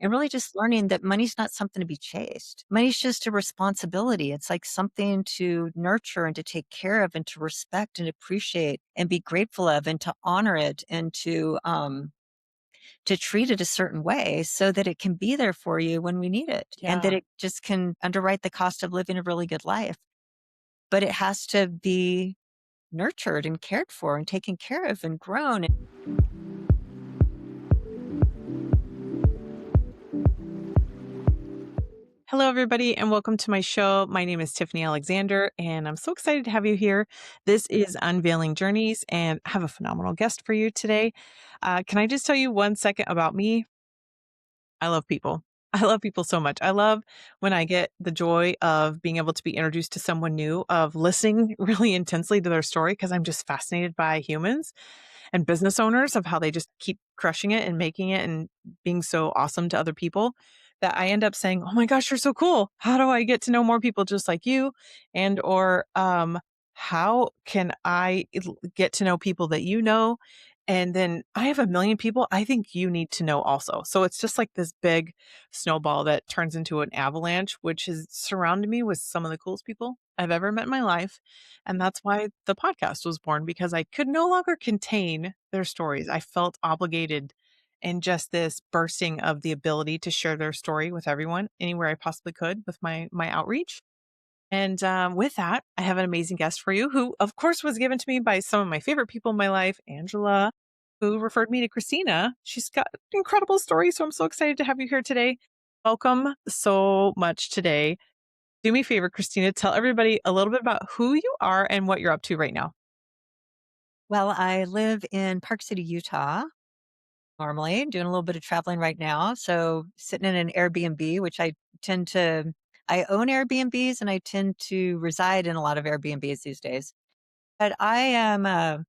and really just learning that money's not something to be chased. Money's just a responsibility. It's like something to nurture and to take care of and to respect and appreciate and be grateful of and to honor it and to treat it a certain way so that it can be there for you when we need it and that Yeah. it just can underwrite the cost of living a really good life. But it has to be nurtured and cared for and taken care of and grown. Hello, everybody, and welcome to my show. My name is Tiffany Alexander, and I'm so excited to have you here. This is Unveiling Journeys, and I have a phenomenal guest for you today. Can I just tell you 1 second about me? I love people. I love people so much. I love when I get the joy of being able to be introduced to someone new, of listening really intensely to their story, because I'm just fascinated by humans and business owners of how they just keep crushing it and making it and being so awesome to other people that I end up saying, "Oh my gosh, you're so cool. How do I get to know more people just like you?" And or how can get to know people that you know? And then I have a million people I think you need to know also. So it's just like this big snowball that turns into an avalanche, which has surrounded me with some of the coolest people I've ever met in my life. And that's why the podcast was born, because I could no longer contain their stories. I felt obligated and just this bursting of the ability to share their story with everyone anywhere I possibly could with my outreach. And with that, I have an amazing guest for you, who, of course, was given to me by some of my favorite people in my life, Angela, who referred me to Christina. She's got an incredible story, so I'm so excited to have you here today. Welcome so much today. Do me a favor, Christina, tell everybody a little bit about who you are and what you're up to right now. Well, I live in Park City, Utah, normally, doing a little bit of traveling right now. So sitting in an Airbnb, which I own Airbnbs and I tend to reside in a lot of Airbnbs these days. But I am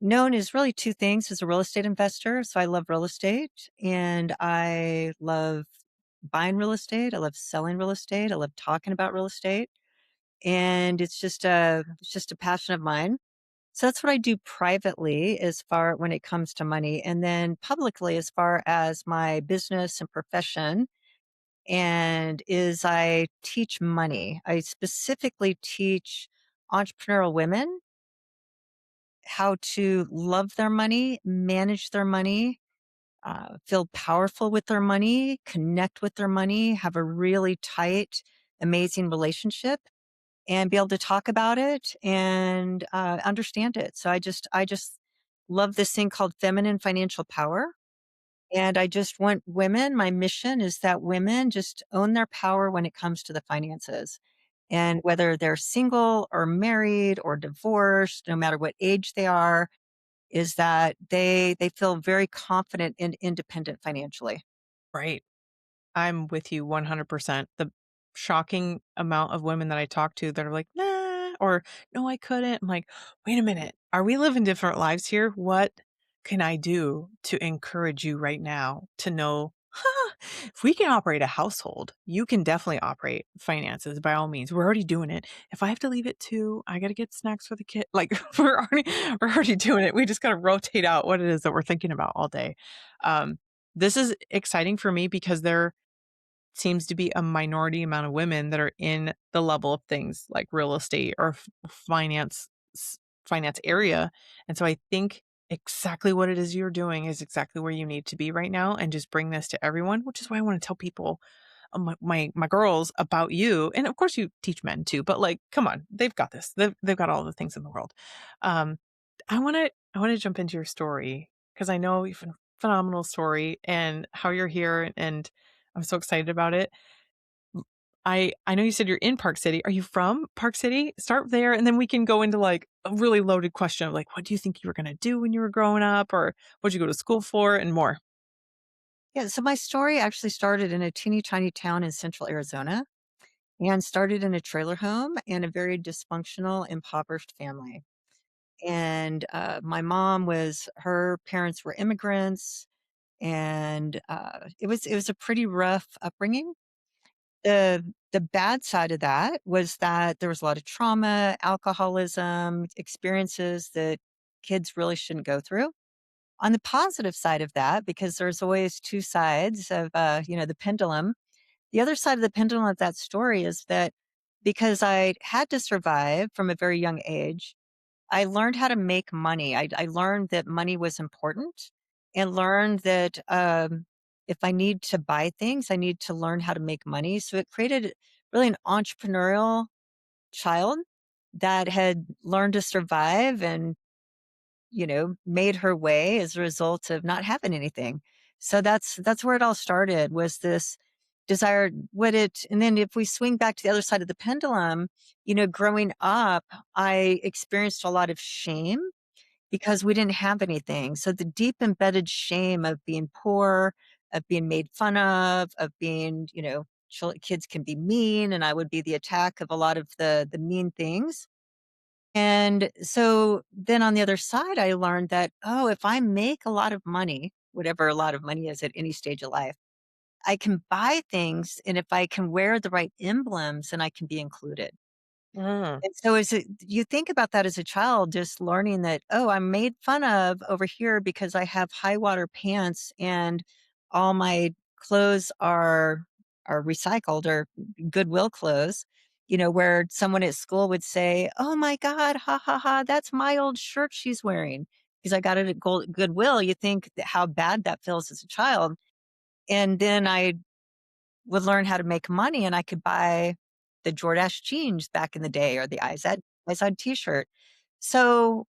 known as really two things as a real estate investor. So I love real estate and I love buying real estate. I love selling real estate. I love talking about real estate. And it's just a passion of mine. So that's what I do privately as far when it comes to money. And then publicly as far as my business and profession and is I teach money. I specifically teach entrepreneurial women how to love their money, manage their money, feel powerful with their money, connect with their money, have a really tight, amazing relationship and be able to talk about it and understand it. So I just love this thing called feminine financial power. And I just want women, my mission is that women just own their power when it comes to the finances. And whether they're single or married or divorced, no matter what age they are, is that they feel very confident and independent financially. Right. I'm with you 100%. The shocking amount of women that I talk to that are like, nah, or no, I couldn't. I'm like, wait a minute. Are we living different lives here? What can I do to encourage you right now to know, huh, if we can operate a household, you can definitely operate finances by all means. We're already doing it. If I have to leave it too, I got to get snacks for the kid. Like we're already doing it. We just got to rotate out what it is that we're thinking about all day. Um, this is exciting for me because there seems to be a minority amount of women that are in the level of things like real estate or finance finance area. And so I think exactly what it is you're doing is exactly where you need to be right now, and just bring this to everyone, which is why I want to tell people, my girls, about you. And of course you teach men too, but like, come on, they've got this. They've got all the things in the world. Um, I want to jump into your story because I know you've a phenomenal story and how you're here, and I'm so excited about it. I know you said you're in Park City. Are you from Park City? Start there, and then we can go into like a really loaded question of like, what do you think you were gonna do when you were growing up, or what'd you go to school for, and more. Yeah, so my story actually started in a teeny tiny town in central Arizona and started in a trailer home in a very dysfunctional, impoverished family. And my mom was her parents were immigrants, and it was a pretty rough upbringing. The bad side of that was that there was a lot of trauma, alcoholism, experiences that kids really shouldn't go through. on the positive side of that, because there's always two sides of, the pendulum. The other side of the pendulum of that story is that because I had to survive from a very young age, I learned how to make money. I learned that money was important and learned that if I need to buy things, I need to learn how to make money. So it created really an entrepreneurial child that had learned to survive and, made her way as a result of not having anything. So that's where it all started, was this desire. What it And then if we swing back to the other side of the pendulum, growing up, I experienced a lot of shame because we didn't have anything. So the deep embedded shame of being poor, of being made fun of being, kids can be mean, and I would be the attack of a lot of the mean things. And so then on the other side, I learned that, oh, if I make a lot of money, whatever a lot of money is at any stage of life, I can buy things. And if I can wear the right emblems, then I can be included. Mm, And so you think about that as a child, just learning that, oh, I'm made fun of over here because I have high water pants and all my clothes are recycled or Goodwill clothes, where someone at school would say, "Oh my God, ha ha ha, that's my old shirt she's wearing." Because I got it at Goodwill. You think how bad that feels as a child. And then I would learn how to make money and I could buy the Jordache jeans back in the day or the IZ t-shirt. So,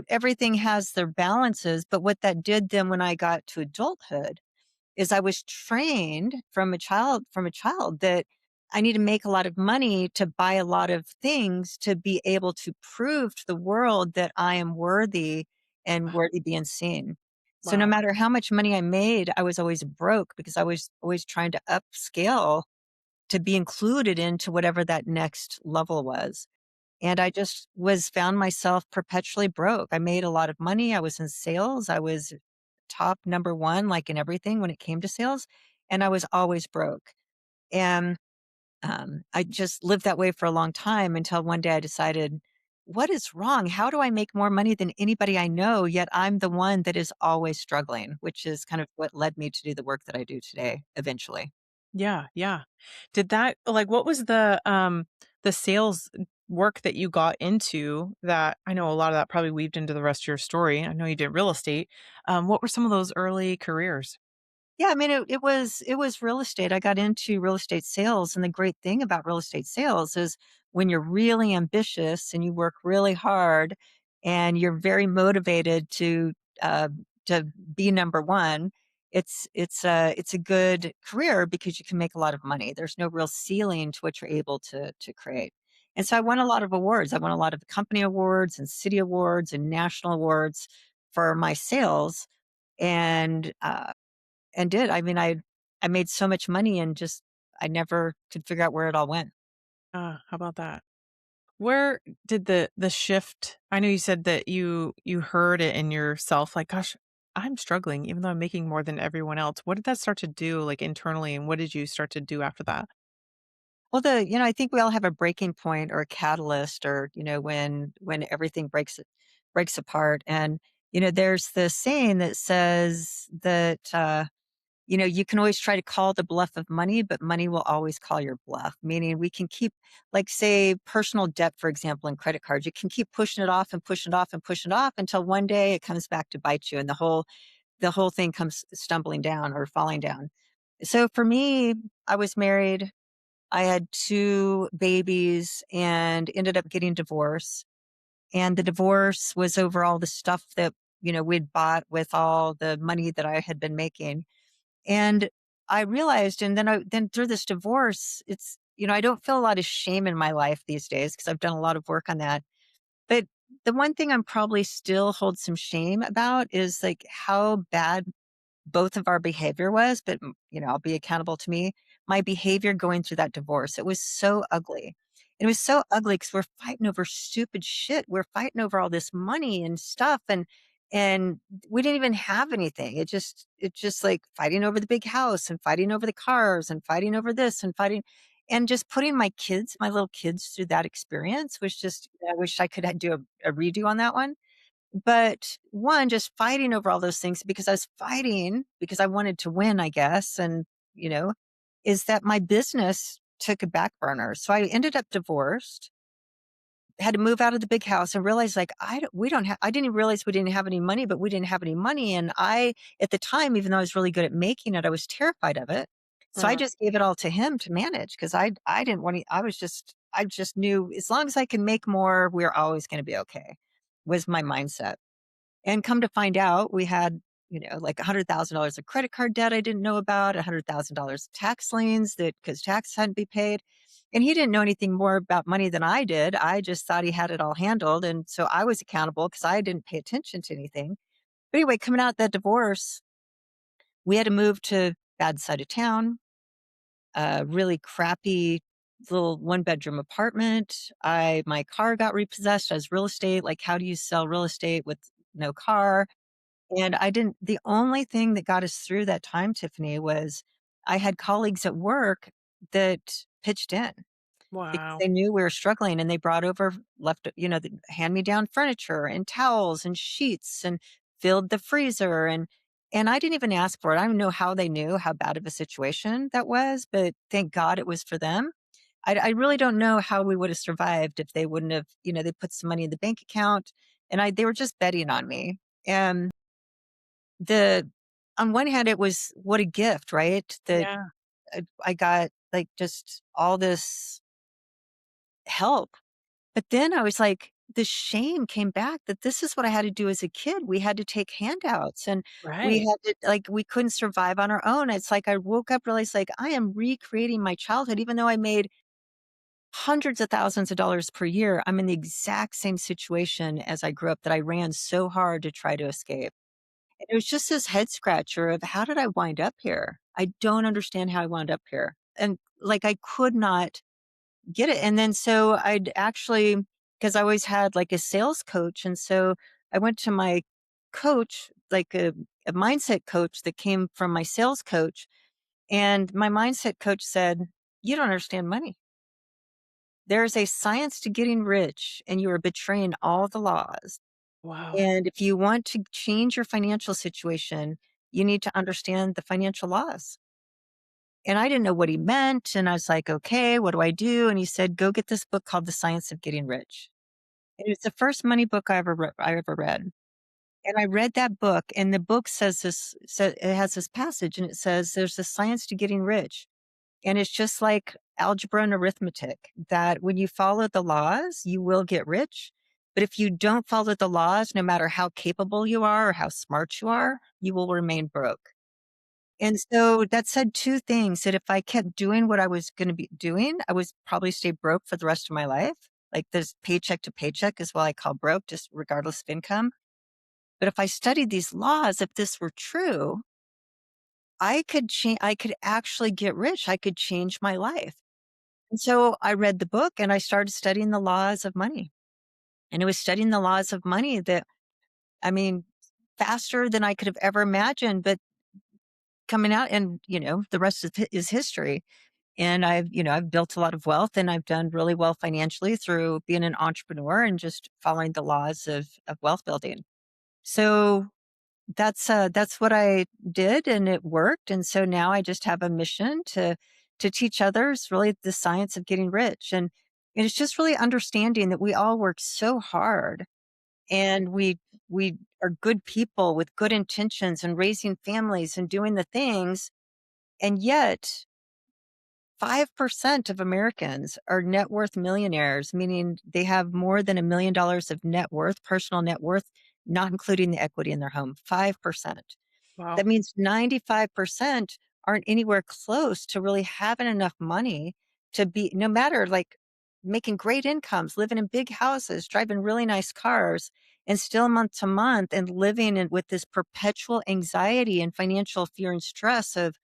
everything has their balances, but what that did then when I got to adulthood is I was trained from a child that I need to make a lot of money to buy a lot of things to be able to prove to the world that I am worthy and worthy being seen. So no wow. matter how much money I made, I was always broke because I was always trying to upscale to be included into whatever that next level was. And I just found myself perpetually broke. I made a lot of money. I was in sales. I was top number one, like in everything when it came to sales. And I was always broke. And I just lived that way for a long time until one day I decided, what is wrong? How do I make more money than anybody I know? Yet I'm the one that is always struggling, which is kind of what led me to do the work that I do today eventually. Yeah, yeah. Did that like what was the sales work that you got into that I know a lot of that probably weaved into the rest of your story. I know you did real estate. What were some of those early careers? Yeah, I mean, it was real estate. I got into real estate sales, and the great thing about real estate sales is when you're really ambitious and you work really hard, and you're very motivated uh, to be number one. It's a good career because you can make a lot of money. There's no real ceiling to what you're able to create. And so I won a lot of awards. I won a lot of company awards and city awards and national awards for my sales. And I mean, I made so much money and just I never could figure out where it all went. How about that? Where did the shift I know you said that you heard it in yourself, like, "Gosh, I'm struggling even though I'm making more than everyone else." What did that start to do, like, internally, and what did you start to do after that? Well, I think we all have a breaking point or a catalyst or, when everything breaks apart. And, there's this saying that says that you can always try to call the bluff of money, but money will always call your bluff. Meaning we can keep, like, say, personal debt, for example, and credit cards. You can keep pushing it off and pushing it off and pushing it off until one day it comes back to bite you, and the whole thing comes stumbling down or falling down. So for me, I was married. I had two babies and ended up getting divorced. And the divorce was over all the stuff that we'd bought with all the money that I had been making. And I realized, and then through this divorce, I don't feel a lot of shame in my life these days because I've done a lot of work on that. But the one thing I'm probably still hold some shame about is like how bad both of our behavior was, but I'll be accountable to me. My behavior going through that divorce, it was so ugly. And it was so ugly because we're fighting over stupid shit. We're fighting over all this money and stuff, and we didn't even have anything. It just like fighting over the big house and fighting over the cars and fighting over this and fighting and just putting my little kids through that experience was just, I wish I could do a redo on that one. But one, just fighting over all those things because I was fighting because I wanted to win, I guess. And, you know, is that my business took a back burner. So I ended up divorced, had to move out of the big house and realized like we don't have I didn't even realize we didn't have any money, but we didn't have any money. And I at the time, even though I was really good at making it, I was terrified of it. So I Mm, just gave it all to him to manage because I didn't want to I just knew as long as I can make more, we're always going to be okay, was my mindset. And come to find out, we had, like $100,000 of credit card debt I didn't know about, $100,000 tax liens that because tax hadn't been paid. And he didn't know anything more about money than I did. I just thought he had it all handled. And so I was accountable because I didn't pay attention to anything. But anyway, coming out that divorce, we had to move to bad side of town, a really crappy little one bedroom apartment. My car got repossessed as real estate. Like, how do you sell real estate with no car? And I didn't the only thing that got us through that time, Tiffany, was I had colleagues at work that pitched in because wow. they knew we were struggling and they brought over the hand-me-down furniture and towels and sheets and filled the freezer and I didn't even ask for it. I don't know how they knew how bad of a situation that was, but thank God it was for them. I really don't know how we would have survived if they wouldn't have, they put some money in the bank account and they were just betting on me. And the on one hand, it was what a gift, right? That Yeah. I got, like, just all this help. But then I was like, the shame came back that this is what I had to do as a kid. We had to take handouts and we Right. had to like, we couldn't survive on our own. It's like I woke up realized like I am recreating my childhood, even though I made hundreds of thousands of dollars per year. I'm in the exact same situation as I grew up that I ran so hard to try to escape. It was just this head scratcher of how did I wind up here? I don't understand how I wound up here. And like I could not get it. And then so I'd actually, because I always had like a sales coach. And so I went to my coach, like a mindset coach that came from my sales coach. And my mindset coach said, "You don't understand money. There's a science to getting rich, and you are betraying all the laws. Wow. And if you want to change your financial situation, you need to understand the financial laws." And I didn't know what he meant. And I was like, okay, what do I do? And he said, go get this book called The Science of Getting Rich. And it's the first money book I ever read. And I read that book, and the book it has this passage, and it says, there's a science to getting rich. And it's just like algebra and arithmetic that when you follow the laws, you will get rich. But if you don't follow the laws, no matter how capable you are or how smart you are, you will remain broke. And so that said two things that if I kept doing what I was going to be doing, I was probably stay broke for the rest of my life. Like this paycheck to paycheck is what I call broke, just regardless of income. But if I studied these laws, if this were true, I could actually get rich. I could change my life. And so I read the book and I started studying the laws of money. And it was studying the laws of money that, I mean, faster than I could have ever imagined, but coming out and, the rest is history. And I've built a lot of wealth and I've done really well financially through being an entrepreneur and just following the laws of wealth building. So that's what I did and it worked. And so now I just have a mission to teach others really the science of getting rich. And it's just really understanding that we all work so hard and we are good people with good intentions and raising families and doing the things. And yet 5% of Americans are net worth millionaires, meaning they have more than $1 million of net worth, personal net worth, not including the equity in their home. 5%. Wow. That means 95% aren't anywhere close to really having enough money to be, no matter like making great incomes, living in big houses, driving really nice cars, and still month to month and living with this perpetual anxiety and financial fear and stress of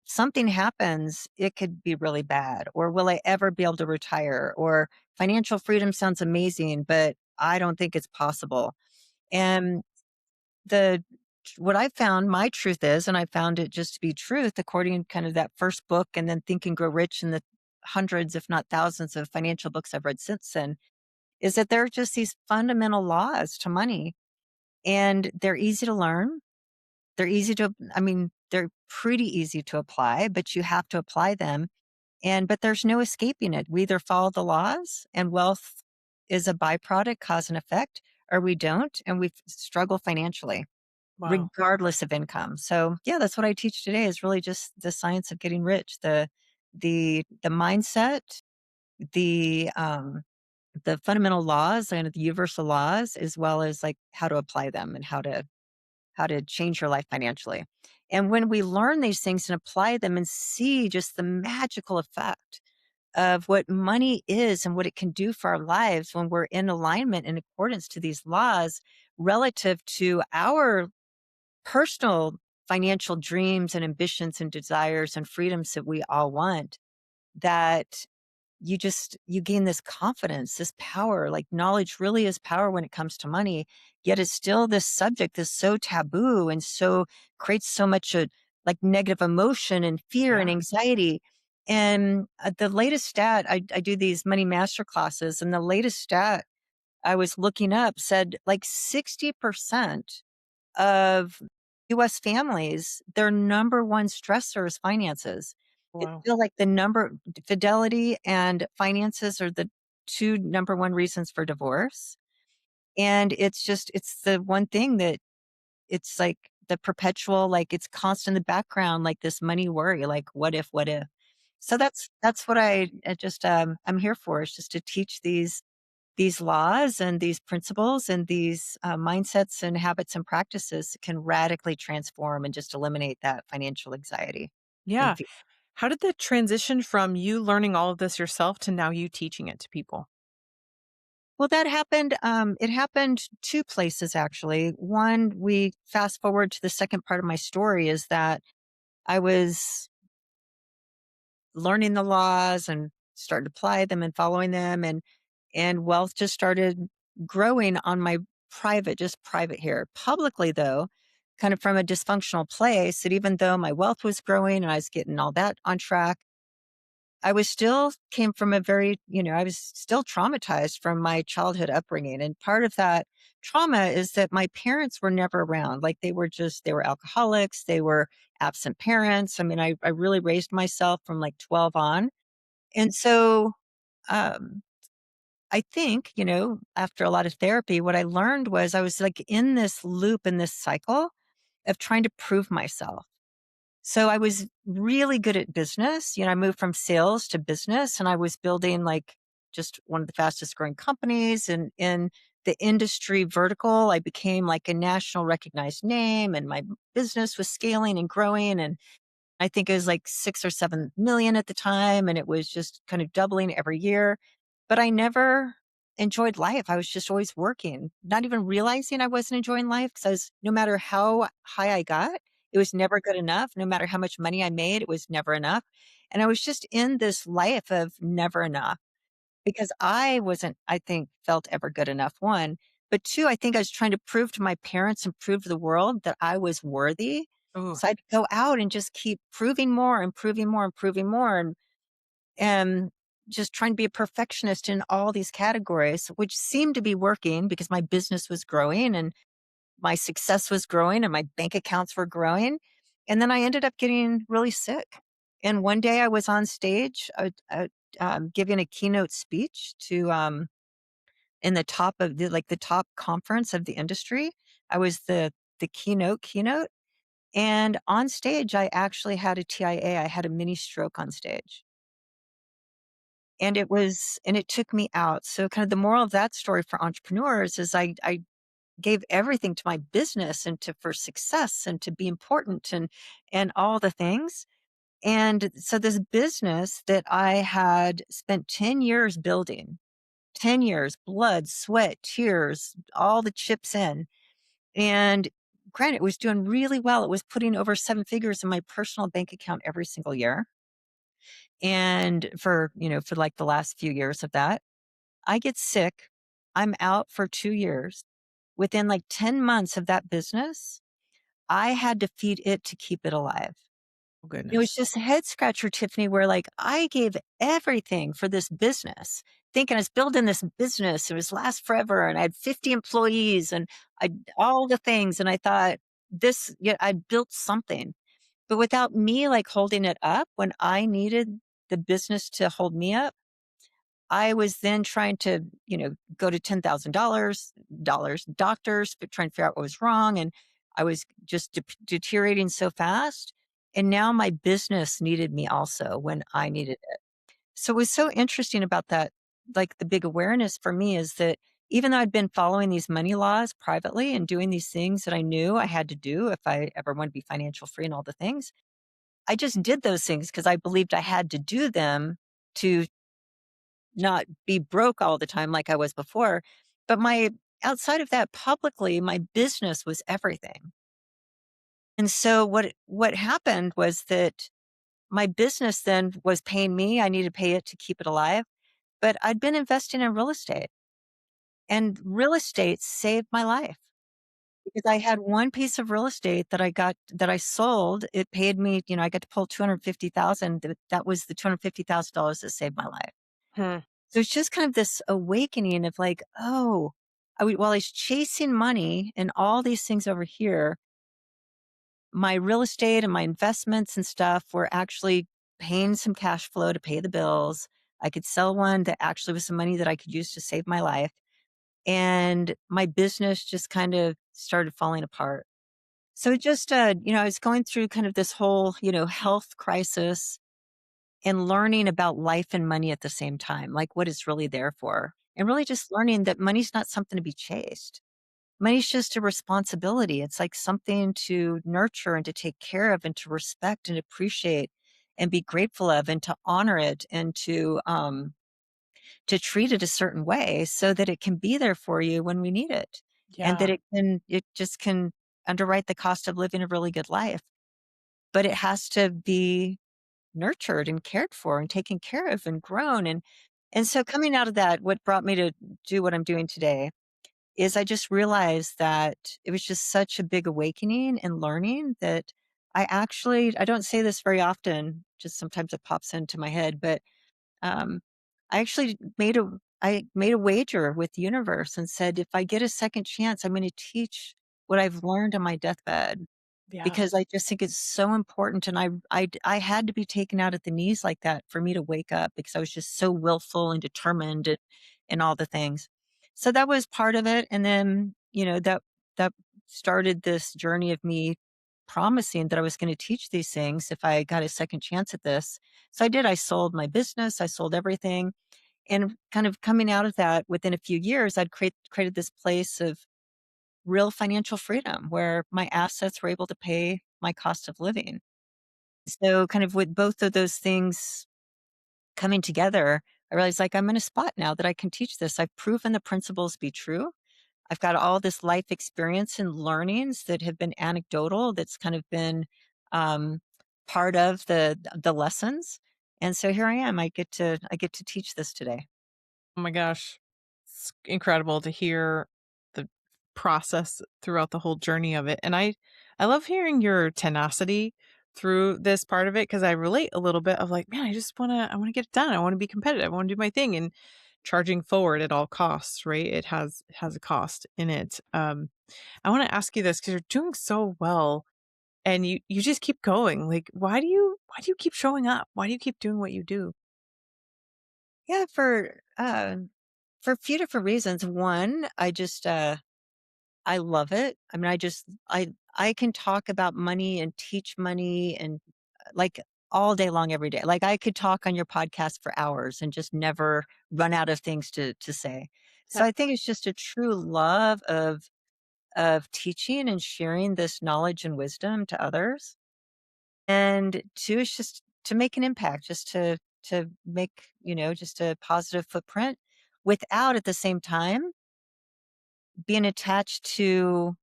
something happens, it could be really bad. Or will I ever be able to retire? Or financial freedom sounds amazing, but I don't think it's possible. And the what I found my truth is, and I found it just to be truth, according to kind of that first book and then Think and Grow Rich and the hundreds, if not thousands of financial books I've read since then, is that there are just these fundamental laws to money, and they're easy to learn. They're easy to, I mean, they're pretty easy to apply, but you have to apply them. But there's no escaping it. We either follow the laws and wealth is a byproduct, cause and effect, or we don't, and we struggle financially, Wow. regardless of income. So yeah, that's what I teach today is really just the science of getting rich, the mindset, the um the fundamental laws and the universal laws, as well as like how to apply them and how to change your life financially. And when we learn these things and apply them and see just the magical effect of what money is and what it can do for our lives when we're in alignment in accordance to these laws relative to our personal financial dreams and ambitions and desires and freedoms that we all want, that you gain this confidence, this power. Like knowledge really is power when it comes to money, yet it's still this subject that's so taboo and so creates so much like negative emotion and fear and Yeah. anxiety. And the latest stat, I do these money master classes, and the latest stat I was looking up said like 60% of US families, their number one stressor is finances. It's Wow. still like fidelity and finances are the 2 number 1 reasons for divorce. And it's the one thing that it's like the perpetual, like it's constant in the background, like this money worry, like what if, what if? So that's what I'm here for, is just to teach these laws and these principles and these mindsets and habits and practices that can radically transform and just eliminate that financial anxiety and Yeah. fear. How did the transition from you learning all of this yourself to now you teaching it to people? Well, that happened. It happened two places actually. One, we fast forward to the second part of my story is that I was learning the laws and started to apply them and following them, and wealth just started growing on my just private here. Publicly though, kind of from a dysfunctional place, that even though my wealth was growing and I was getting all that on track, I was still came from a very, I was still traumatized from my childhood upbringing. And part of that trauma is that my parents were never around. Like they were alcoholics, they were absent parents. I mean, I really raised myself from like 12 on. And so, um, I think, after a lot of therapy, what I learned was I was like in this loop, in this cycle of trying to prove myself. So I was really good at business. I moved from sales to business, and I was building like just one of the fastest growing companies. And in the industry vertical, I became like a national recognized name, and my business was scaling and growing. And I think it was like 6 or 7 million at the time, and it was just kind of doubling every year. But I never enjoyed life. I was just always working, not even realizing I wasn't enjoying life, because no matter how high I got, it was never good enough. No matter how much money I made, it was never enough. And I was just in this life of never enough because I wasn't, I think, felt ever good enough. One, but two, I think I was trying to prove to my parents and prove to the world that I was worthy. Oh, So I'd go out and just keep proving more and proving more and proving more, and just trying to be a perfectionist in all these categories, which seemed to be working because my business was growing and my success was growing and my bank accounts were growing. And then I ended up getting really sick. And one day I was on stage, giving a keynote speech to in the top of the top conference of the industry. I was the keynote, and on stage I actually had a TIA. I had a mini stroke on stage. And it took me out. So kind of the moral of that story for entrepreneurs is I gave everything to my business and to for success and to be important and all the things. And so this business that I had spent 10 years building, 10 years, blood, sweat, tears, all the chips in. And granted, it was doing really well. It was putting over 7 figures in my personal bank account every single year. And for like the last few years of that, I get sick. I'm out for 2 years. Within like 10 months of that business, I had to feed it to keep it alive. Oh, It was goodness. just a head scratcher, Tiffany, where like I gave everything for this business, thinking I was building this business. It was last forever. And I had 50 employees and I all the things. And I thought this, yeah, I built something. But without me like holding it up when I needed the business to hold me up, I was then trying to, go to $10,000 doctors, but trying to figure out what was wrong. And I was just deteriorating so fast. And now my business needed me also when I needed it. So it was so interesting about that. Like the big awareness for me is that even though I'd been following these money laws privately and doing these things that I knew I had to do if I ever want to be financial free and all the things, I just did those things because I believed I had to do them to not be broke all the time like I was before. But my outside of that, publicly, my business was everything. And so what happened was that my business then was paying me. I needed to pay it to keep it alive. But I'd been investing in real estate and real estate saved my life because I had one piece of real estate that I sold. It paid me, I got to pull 250,000. That was the $250,000 that saved my life. Hmm. So it's just kind of this awakening of like, oh, while I was chasing money and all these things over here, my real estate and my investments and stuff were actually paying some cash flow to pay the bills. I could sell one that actually was some money that I could use to save my life. And my business just kind of started falling apart. So it just, I was going through kind of this whole, health crisis and learning about life and money at the same time, like what it's really there for. And really just learning that money's not something to be chased. Money's just a responsibility. It's like something to nurture and to take care of and to respect and appreciate and be grateful of and to honor it and to treat it a certain way so that it can be there for you when we need it. And that Yeah. it just can underwrite the cost of living a really good life. But it has to be nurtured and cared for and taken care of and grown. And so coming out of that, what brought me to do what I'm doing today is I just realized that it was just such a big awakening and learning that I don't say this very often, just sometimes it pops into my head, but um, I actually I made a wager with the universe and said, if I get a second chance, I'm going to teach what I've learned on my deathbed Yeah. because I just think it's so important. And I had to be taken out at the knees like that for me to wake up because I was just so willful and determined and all the things. So that was part of it. And then, that started this journey of me promising that I was going to teach these things if I got a second chance at this. So I did. I sold my business, I sold everything. And kind of coming out of that within a few years, created this place of real financial freedom where my assets were able to pay my cost of living. So kind of with both of those things coming together, I realized like I'm in a spot now that I can teach this. I've proven the principles be true. I've got all this life experience and learnings that have been anecdotal, that's kind of been um, part of the lessons. And so here I am. I get to teach this today. Oh my gosh. It's incredible to hear the process throughout the whole journey of it. And I love hearing your tenacity through this part of it because I relate a little bit of like, man, I want to get it done. I want to be competitive. I want to do my thing and charging forward at all costs, right? It has a cost in it. I want to ask you this because you're doing so well and you just keep going. Like why do you keep showing up? Why do you keep doing what you do? Yeah, for a few different reasons. One, I love it. I mean, I can talk about money and teach money and like all day long every day. Like I could talk on your podcast for hours and just never run out of things to say. So I think it's just a true love of teaching and sharing this knowledge and wisdom to others. And two, it's just to make an impact, just to make, just a positive footprint without at the same time being attached to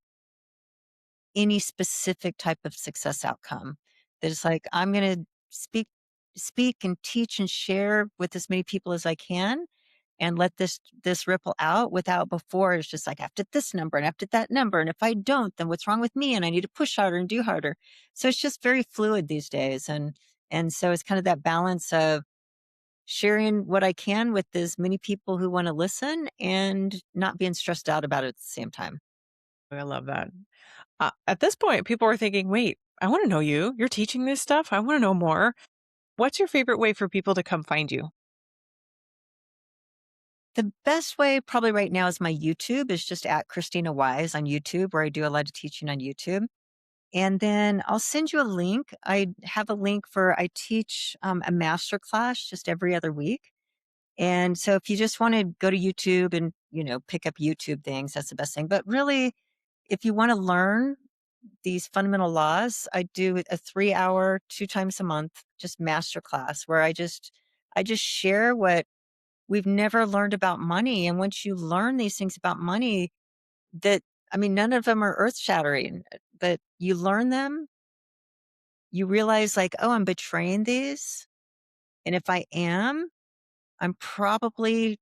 any specific type of success outcome. That it's like, I'm gonna speak and teach and share with as many people as I can, and let this ripple out without before it's just like, I have to this number and I have to that number. And if I don't, then what's wrong with me? And I need to push harder and do harder. So it's just very fluid these days. And so it's kind of that balance of sharing what I can with as many people who want to listen and not being stressed out about it at the same time. I love that. At this point, people are thinking, wait, I want to know you. You're teaching this stuff. I want to know more. What's your favorite way for people to come find you? The best way probably right now is my YouTube is just at Krisstina Wise on YouTube, where I do a lot of teaching on YouTube. And then I'll send you a link. I have a link for I teach a master class just every other week. And so if you just want to go to YouTube and, pick up YouTube things, that's the best thing. But really, if you want to learn these fundamental laws, I do a 3 hour, 2 times a month, just master class where I just share what we've never learned about money. And once you learn these things about money, that I mean, none of them are earth shattering, but you learn them, you realize like, oh, I'm betraying these. And if I am, I'm probably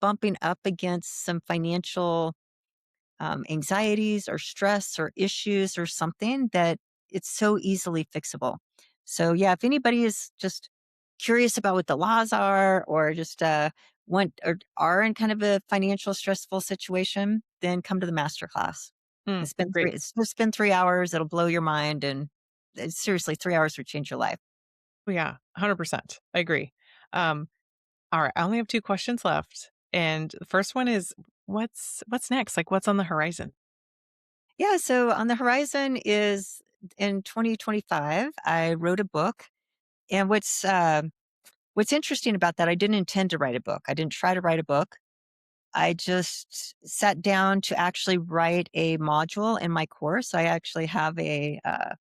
bumping up against some financial anxieties or stress or issues or something that it's so easily fixable. So, yeah, if anybody is just curious about what the laws are or just want or are in kind of a financial stressful situation, then come to the master class. Mm, It's been great. it's just been 3 hours. It'll blow your mind. And seriously, 3 hours will change your life. Oh, yeah, 100%. I agree. Um, all right. I only have two questions left. And the first one is what's next? Like what's on the horizon? Yeah. So on the horizon is in 2025, I wrote a book. And what's interesting about that, I didn't intend to write a book. I didn't try to write a book. I just sat down to actually write a module in my course. I actually have uh,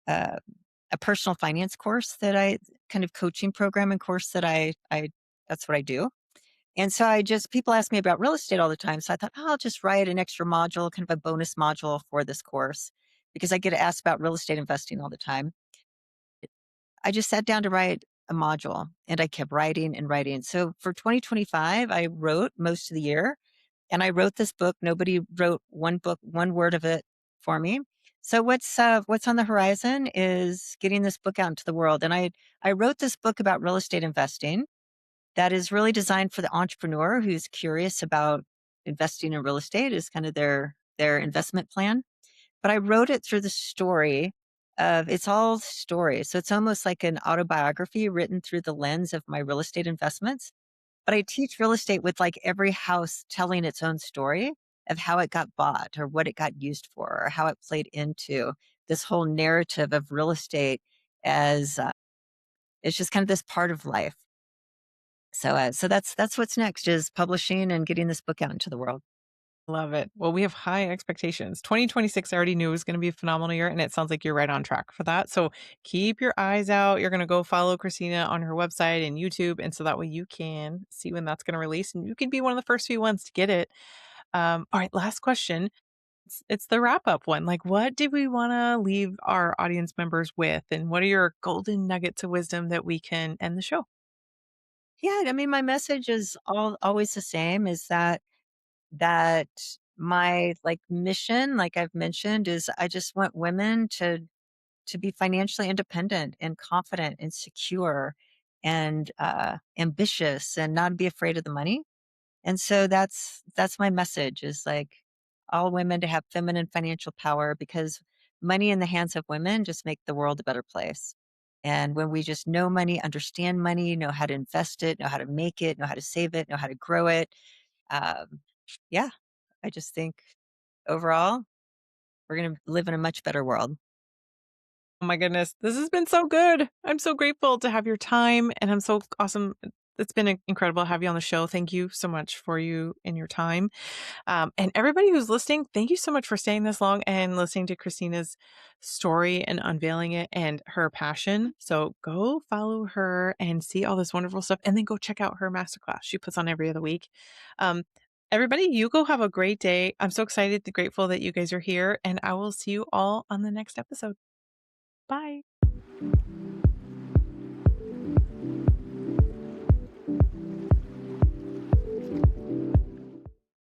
a personal finance course that I kind of coaching program and course that I that's what I do. And so I just people ask me about real estate all the time. So I thought, oh, I'll just write an extra module, kind of a bonus module for this course because I get asked about real estate investing all the time. I just sat down to write a module and I kept writing and writing. So for 2025, I wrote most of the year and I wrote this book. Nobody wrote one word of it for me. So what's on the horizon is getting this book out into the world. And I wrote this book about real estate investing that is really designed for the entrepreneur who's curious about investing in real estate is kind of their investment plan. But I wrote it through the story of it's all story. So it's almost like an autobiography written through the lens of my real estate investments. But I teach real estate with like every house telling its own story of how it got bought or what it got used for or how it played into this whole narrative of real estate as it's just kind of this part of life. So that's what's next is publishing and getting this book out into the world. Love it. Well, we have high expectations. 2026, I already knew was going to be a phenomenal year, and it sounds like you're right on track for that. So keep your eyes out. You're going to go follow Christina on her website and YouTube. And so that way you can see when that's going to release and you can be one of the first few ones to get it. All right, last question. It's the wrap up one. Like, what did we want to leave our audience members with? And what are your golden nuggets of wisdom that we can end the show? Yeah, I mean my message is always the same is that my like mission, like I've mentioned, is I just want women to be financially independent and confident and secure and ambitious and not be afraid of the money. And so that's my message is like all women to have feminine financial power because money in the hands of women just make the world a better place. And when we just know money, understand money, know how to invest it, know how to make it, know how to save it, know how to grow it, um, yeah, I just think overall we're going to live in a much better world. Oh my goodness, this has been so good. I'm so grateful to have your time, and I'm so awesome. It's been incredible to have you on the show. Thank you so much for you and your time. And everybody who's listening, thank you so much for staying this long and listening to Christina's story and unveiling it and her passion. So go follow her and see all this wonderful stuff, and then go check out her masterclass she puts on every other week. Um, Everybody, you go have a great day. I'm so excited, grateful that you guys are here, and I will see you all on the next episode. Bye.